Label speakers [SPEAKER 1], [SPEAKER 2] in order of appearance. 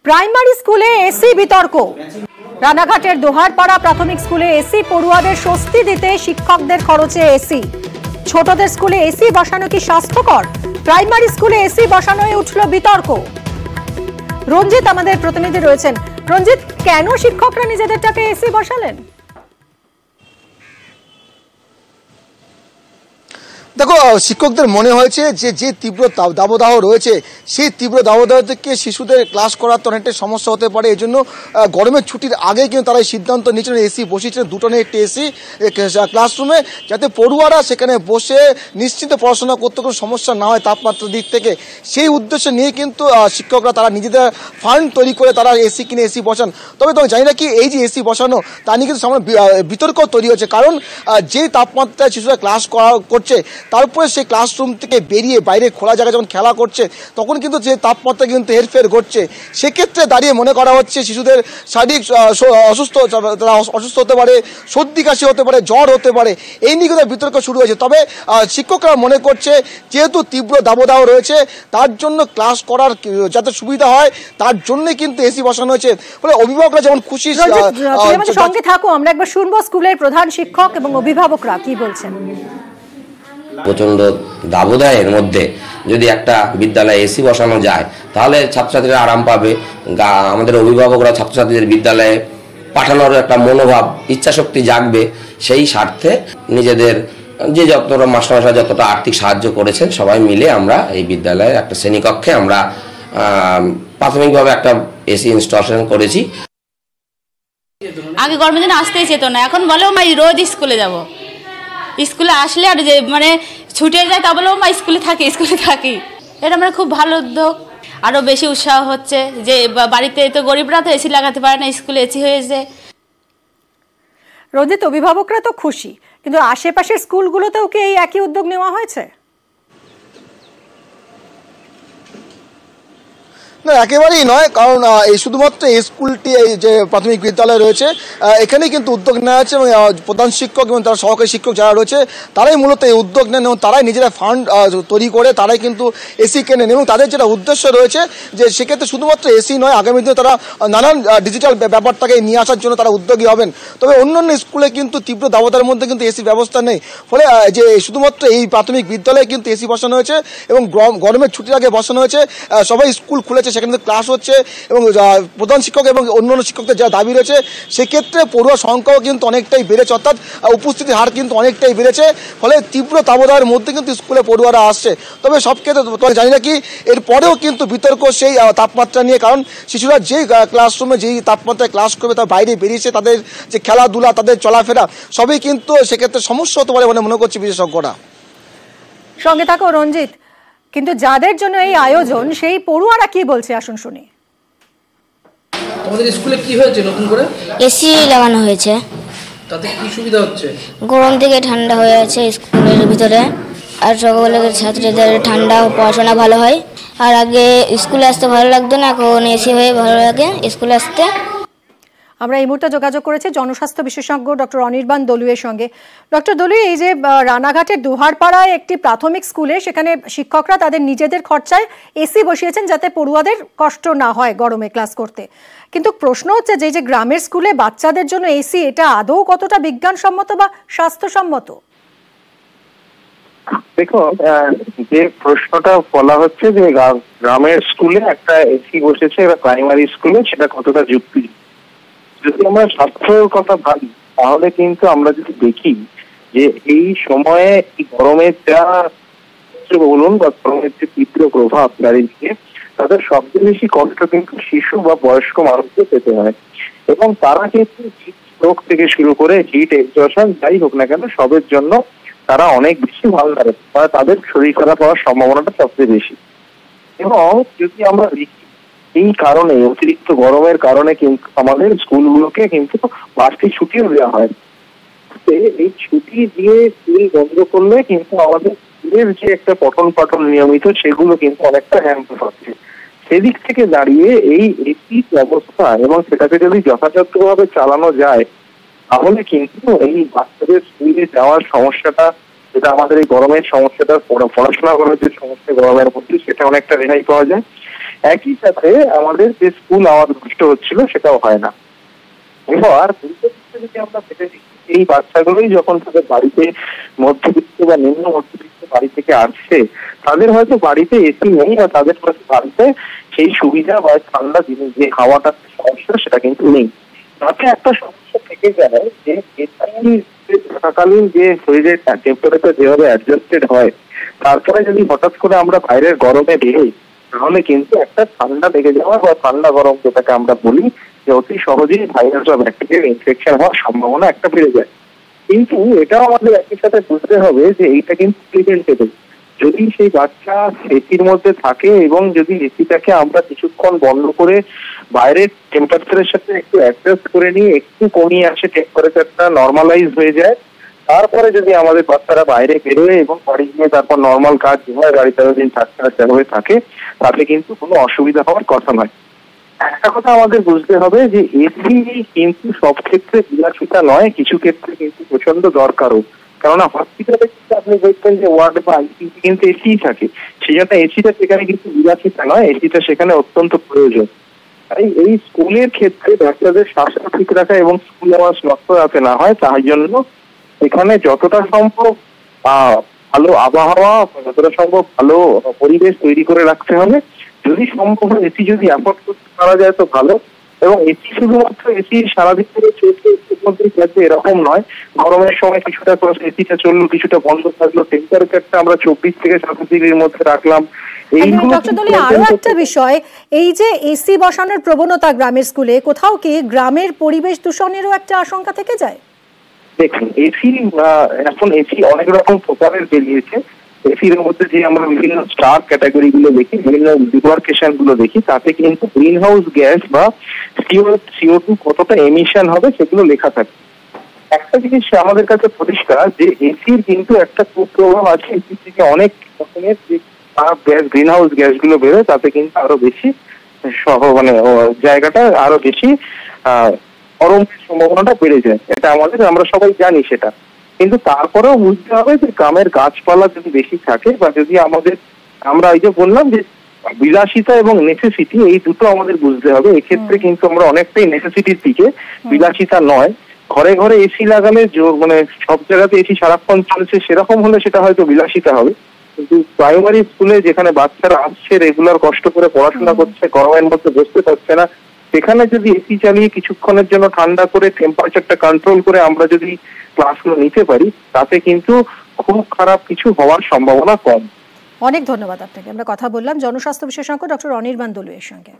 [SPEAKER 1] Primary স্কুলে AC বিতর্ক। রানাঘাটের দোহারপাড়া প্রাথমিক স্কুলে এসি পড়ুয়াদের স্বস্তি দিতে শিক্ষকদের খরচে এসি। ছোটদের স্কুলে এসি বসানো কি স্বাস্থ্যকর? প্রাইমারি স্কুলে এসি বসানোয় উঠল বিতর্ক। রঞ্জিত আমাদের প্রতিনিধি রয়েছেন। রঞ্জিত, কেন শিক্ষকরা নিজেদের টাকায় এসি বসালেন?
[SPEAKER 2] দেখো, শিক্ষকদের মনে হয়েছে যে তীব্র দাবদাহ রয়েছে, সেই তীব্র দাবদাহ থেকে শিশুদের ক্লাস করাতে অনেকটা সমস্যা হতে পারে। এই জন্য গরমের ছুটির আগে কিন্তু তারা সিদ্ধান্ত নিয়েছেন এসি বসিয়েছেন, দুটো নিয়ে একটি এসি ক্লাসরুমে, যাতে পড়ুয়ারা সেখানে বসে নিশ্চিন্তে পড়াশোনা করতে কোনো সমস্যা না হয় তাপমাত্রার দিক থেকে। সেই উদ্দেশ্য নিয়ে কিন্তু শিক্ষকরা তারা নিজেদের ফান্ড তৈরি করে তারা এসি কিনে এসি বসান। তবে তোমাকে জানি না কি, এই যে এসি বসানো তা নিয়ে কিন্তু সামনে বিতর্ক তৈরি হচ্ছে। কারণ যেই তাপমাত্রায় শিশুরা ক্লাস করছে, তারপরে সেই ক্লাসরুম থেকে বেরিয়ে বাইরে খোলা জায়গায় যখন খেলা করছে, তখন কিন্তু যে তাপমাত্রা কিন্তু হেরফের ঘটছে। সেক্ষেত্রে দাঁড়িয়ে মনে করা হচ্ছে শিশুদের শারীরিক অসুস্থ হতে পারে, সর্দি কাশি হতে পারে, জ্বর হতে পারে। এই নিয়ে কিন্তু বিতর্ক শুরু হয়েছে। তবে শিক্ষকরা মনে করছে যেহেতু তীব্র দাবদাহ রয়েছে, তার জন্য ক্লাস করার যাতে সুবিধা হয় তার জন্যই কিন্তু এসি বসানো হয়েছে। ফলে অভিভাবকরা যেমন খুশি।
[SPEAKER 1] সঙ্গে থাকো, আমরা একবার শুনবো স্কুলের প্রধান শিক্ষক এবং অভিভাবকরা কি বলছেন।
[SPEAKER 3] প্রচন্ড দাবদাহের মধ্যে যদি একটা বিদ্যালয়ে এসি বসানো যায়, তাহলে ছাত্রছাত্রীরা আরাম পাবে। আমাদের অভিভাবকরা ছাত্রছাত্রীদের বিদ্যালয়ে পাঠানোর একটা মনোভাব, ইচ্ছাশক্তি জাগবে। সেই স্বার্থে নিজেদের যে যতটা মাস্টারমশাই যতটা আর্থিক সাহায্য করেছেন, সবাই মিলে আমরা এই বিদ্যালয়ে একটা শ্রেণীকক্ষে আমরা প্রাথমিকভাবে একটা এসি ইনস্টলেশন করেছি।
[SPEAKER 4] আগে গরমের দিনে আসতেই চেত না, এখন বলো মা রোজ স্কুলে যাব। স্কুলে আসলে আর যে মানে ছুটে যায়, তা বলবো মা স্কুলে থাকি। এটা মানে খুব ভালো উদ্যোগ। আরও বেশি উৎসাহ হচ্ছে যে বাড়িতে তো গরিবরা তো এসি লাগাতে পারে না, স্কুলে এসি হয়েছে।
[SPEAKER 1] রঞ্জিত, অভিভাবকরা তো খুশি, কিন্তু আশেপাশের স্কুলগুলোতেও কি এই একই উদ্যোগ নেওয়া হয়েছে?
[SPEAKER 2] না, একেবারেই নয়। কারণ এই শুধুমাত্র এই স্কুলটি, এই যে প্রাথমিক বিদ্যালয় রয়েছে, এখানেই কিন্তু উদ্যোগ নেওয়া হচ্ছে এবং প্রধান শিক্ষক এবং তার সহকারী শিক্ষক যারা রয়েছে তারাই মূলত এই উদ্যোগ নেন এবং তারাই নিজেরা ফান্ড তৈরি করে তারাই কিন্তু এসি কেনেন। এবং তাদের যেটা উদ্দেশ্য রয়েছে যে সেক্ষেত্রে শুধুমাত্র এসি নয়, আগামী দিনে তারা নানান ডিজিটাল ব্যাপারটাকে নিয়ে আসার জন্য তারা উদ্যোগী হবেন। তবে অন্যান্য স্কুলে কিন্তু তীব্র দাবদাহের মধ্যে কিন্তু এসির ব্যবস্থা নেই। ফলে যে শুধুমাত্র এই প্রাথমিক বিদ্যালয়ে কিন্তু এসি বসানো হয়েছে এবং গরমের ছুটির আগে বসানো হয়েছে। সবাই স্কুল খুলেছে, সেখানে ক্লাস হচ্ছে এবং প্রধান শিক্ষক এবং অন্যান্য শিক্ষকদের যা দাবি রয়েছে, সেক্ষেত্রে পড়ুয়া সংখ্যাও কিন্তু অনেকটাই বেড়েছে, অর্থাৎ উপস্থিতির হার কিন্তু অনেকটাই বেড়েছে। ফলে তীব্র দাবদাহের মধ্যে কিন্তু স্কুলে পড়ুয়ারা আসছে। তবে সব ক্ষেত্রে তোমাকে জানি না কি, এরপরেও কিন্তু বিতর্ক সেই তাপমাত্রা নিয়ে। কারণ শিশুরা যেই ক্লাসরুমে যেই তাপমাত্রায় ক্লাস করবে, তার বাইরে বেরিয়েছে তাদের যে খেলাধুলা, তাদের চলাফেরা সবই কিন্তু সেক্ষেত্রে সমস্যা হতে পারে বলে মনে করছে বিশেষজ্ঞরা।
[SPEAKER 1] সঙ্গে থাকো রঞ্জিত, কিন্তু যাদের জন্য এই আয়োজন সেই পড়ুয়ারা কি বলছে আসুন শুনি।
[SPEAKER 5] আমাদের স্কুলে কি হয়েছে, নতুন করে
[SPEAKER 6] এসি লাগানো হয়েছে।
[SPEAKER 5] তাতে কি সুবিধা হচ্ছে?
[SPEAKER 6] গরম থেকে ঠান্ডা হয়ে আছে স্কুলের ভিতরে, আর সকালে ছাত্রীদের ঠান্ডা, পড়াশোনা ভালো হয়। আর আগে স্কুলে আসতে ভালো লাগতো না, এখন এসি হয়ে ভালো লাগে স্কুলে আসতে।
[SPEAKER 1] আমরা এই মুহূর্তে যোগাযোগ করেছি জনস্বাস্থ্য বিশেষজ্ঞ ডক্টর অনির্বাণ দলুইয়ের সঙ্গে। ডক্টর দলুই, এই যে রানাঘাটের দোহারপাড়ায় একটি প্রাথমিক স্কুলে, সেখানে শিক্ষকরা তাদের নিজেদের খরচায় এসি বসিয়েছেন যাতে পড়ুয়াদের কষ্ট না হয় গরমে ক্লাস করতে। কিন্তু প্রশ্ন হচ্ছে যে গ্রামের স্কুলে বাচ্চাদের জন্য এসি, এটা আদৌ কতটা বিজ্ঞানসম্মত বা স্বাস্থ্যসম্মত?
[SPEAKER 7] দেখো, যে প্রশ্নটা বলা হচ্ছে যে গ্রামের স্কুলে একটা এসি বসেছে বা প্রাইমারি স্কুলে, সেটা কতটা যুক্তি। যদি আমরা স্বাস্থ্যের কথা ভাবি, তাহলে কিন্তু আমরা যদি দেখি যে এই সময়ে গরমের যা বলুন বা গরমের যে তীব্র প্রভাব চারিদিকে, তাদের সবচেয়ে বেশি কষ্ট কিন্তু শিশু বা বয়স্ক মানুষকে পেতে হয়। এবং তারা কিন্তু হিট স্ট্রোক থেকে শুরু করে হিট এক্সজশন যাই হোক না কেন, সবের জন্য তারা অনেক বেশি ভালনারেবল, তাদের শরীর খারাপ হওয়ার সম্ভাবনাটা সবচেয়ে বেশি। এবং যদি আমরা দেখি এই কারণে, অতিরিক্ত গরমের কারণে কিন্তু আমাদের স্কুলগুলোকে কিন্তু বাড়তি ছুটিও দেওয়া হয়। এই ছুটি দিয়ে স্কুল বন্ধ করলে কিন্তু আমাদের স্কুলের যে একটা পঠন পাঠন নিয়মিত, সেগুলো কিন্তু অনেকটা হ্যাম্পার হচ্ছে। সেদিক থেকে দাঁড়িয়ে এই এসি ব্যবস্থা এবং সেটাকে যদি যথাযথভাবে চালানো যায়, তাহলে কিন্তু এই বাচ্চাদের স্কুলে যাওয়ার সমস্যাটা, যেটা আমাদের এই গরমের সমস্যাটা, পড়াশোনা করার যে সমস্যা গরমের মধ্যে, সেটা অনেকটা রেহাই পাওয়া যায়। একই সাথে আমাদের যে স্কুল আওয়াজ নষ্ট হচ্ছিল সেটাও হয় না। এবার যদি আমরা ভেবে দেখি এই বাচ্চাগুলোই যখন তাদের বাড়িতে মধ্যবিত্ত বা নিম্ন মধ্যবিত্ত বাড়ি থেকে আসছে, তাদের হয়তো বাড়িতে এসি নেই বা তাদের হয়তো বাড়িতে সেই সুবিধা বা ঠান্ডা জিনিস যে হাওয়াটা সমস্যা সেটা কিন্তু নেই। তাতে একটা সমস্যা থেকে যায় যে থাকাকালীন যে শরীরের টেম্পারেচার যেভাবে অ্যাডজাস্টেড হয়, তারপরে যদি হঠাৎ করে আমরা বাইরের গরমে বেরোই তাহলে কিন্তু একটা ঠান্ডা লেগে যাওয়া বা ঠান্ডা গরম যেটাকে আমরা বলি যে অতি সহজেই ভাইরাস বা ব্যাকটেরিয়াল ইনফেকশন হওয়ার সম্ভাবনা একটা বেড়ে যায়। কিন্তু এটাও আমাদের একই সাথে বুঝতে হবে যে এইটা কিন্তু প্রিভেন্টেবল। যদি সেই বাচ্চা এসির মধ্যে থাকে এবং যদি এসিটাকে আমরা কিছুক্ষণ বন্ধ করে বাইরের টেম্পারেচারের সাথে একটু অ্যাডজাস্ট করে নিয়ে একটু কমিয়ে আসে, টেম্পারেচারটা নর্মালাইজ হয়ে যায়, তারপরে যদি আমাদের বাচ্চারা বাইরে বেরোয় এবং বাড়ি গিয়ে তারপর নর্মাল কাজ যেভাবে বাড়িতে দিন যেভাবে থাকে, তাতে কিন্তু কোনো অসুবিধা হওয়ার কথা নয়। একটা কথা আমাদের বুঝতে হবে যে এসি কিন্তু সব ক্ষেত্রে বিলাসিতা নয়, কিছু ক্ষেত্রে কিন্তু প্রচন্ড দরকারও। কেননা হসপিটালে কিন্তু আপনি দেখবেন যে ওয়ার্ড বা আইসিইউ কিন্তু এসি থাকে, সেই জন্য এসিটা সেখানে কিন্তু বিলাসিতা নয়, এসিটা সেখানে অত্যন্ত প্রয়োজন। তাই এই স্কুলের ক্ষেত্রে বাচ্চাদের স্বাস্থ্য ঠিক রাখা এবং স্কুল আওয়াজ নষ্ট যাতে না হয় তার জন্য এখানে যতটা সম্ভব ভালো আবহাওয়া, যতটা সম্ভব ভালো পরিবেশ তৈরি করে রাখতে হবে। যদি সম্ভব হয় এসি যদি অ্যাফোর্ড করতে পারা যায় তো ভালো, এবং এসি শুধুমাত্র এসি সারাদিন ধরে চলছে এর মধ্যেই থাকবে এরকম নয়। গরমের সময় কিছুটা এসিটা চললো, কিছুটা বন্ধ থাকলো, টেম্পারেচারটা আমরা 24 থেকে 27 ডিগ্রির মধ্যে রাখলাম।
[SPEAKER 1] ডক্টর দলি, আরো একটা বিষয়, এই যে এসি বসানোর প্রবণতা গ্রামের স্কুলে, কোথাও কি গ্রামের পরিবেশ দূষণেরও একটা আশঙ্কা থেকে যায়?
[SPEAKER 7] দেখুন, এসি এখন এসি অনেক রকম প্রকারের বেরিয়েছে। এসির মধ্যে যে আমরা বিভিন্ন স্টার ক্যাটাগরি গুলো দেখি, বিভিন্ন ডিমার্কেশন গুলো দেখি, তাতে কিন্তু গ্রিন হাউস গ্যাস বা CO2 কতটা এমিশন হবে সেগুলো লেখা থাকে। একটা জিনিস আমাদের কাছে পরিষ্কার যে এসির কিন্তু একটা কুপ্রভাব আছে, এসি থেকে অনেক রকমের যে গ্যাস গ্রিন হাউস গ্যাস গুলো বেরোয় তাতে কিন্তু আরো বেশি জায়গাটা আরো বেশি গরমের সম্ভাবনাটা বেড়ে যায়। এটা আমরা সবাই জানি সেটা। কিন্তু তারপরেও বুঝতে হবে যে গ্রামের গাছপালা যদি বেশি থাকে বা যদি আমরা এই যে বললাম যে বিলাসিতা এবং নেসেসিটি, এই দুটো আমাদের বুঝতে হবে। এক্ষেত্রে কিন্তু আমরা অনেকটাই নেসেসিটির দিকে, বিলাসিতা নয়। ঘরে ঘরে এসি লাগালে সব জায়গাতে এসি সারাক্ষণ চলছে সেরকম হলে সেটা হয়তো বিলাসিতা হবে। কিন্তু প্রাইমারি স্কুলে যেখানে বাচ্চারা আসছে, রেগুলার কষ্ট করে পড়াশোনা করছে, গরমের মধ্যে বসতে পারছে না, সেখানে যদি এসি চালিয়ে কিছুক্ষণের জন্য ঠান্ডা করে টেম্পারেচারটা কন্ট্রোল করে আমরা যদি ক্লাসগুলো নিতে পারি, তাতে কিন্তু খুব খারাপ কিছু হওয়ার সম্ভাবনা কম।
[SPEAKER 1] অনেক ধন্যবাদ আপনাকে। আমরা কথা বললাম জনস্বাস্থ্য বিশেষজ্ঞ ডক্টর অনির্বাণ দলুইয়ের সঙ্গে।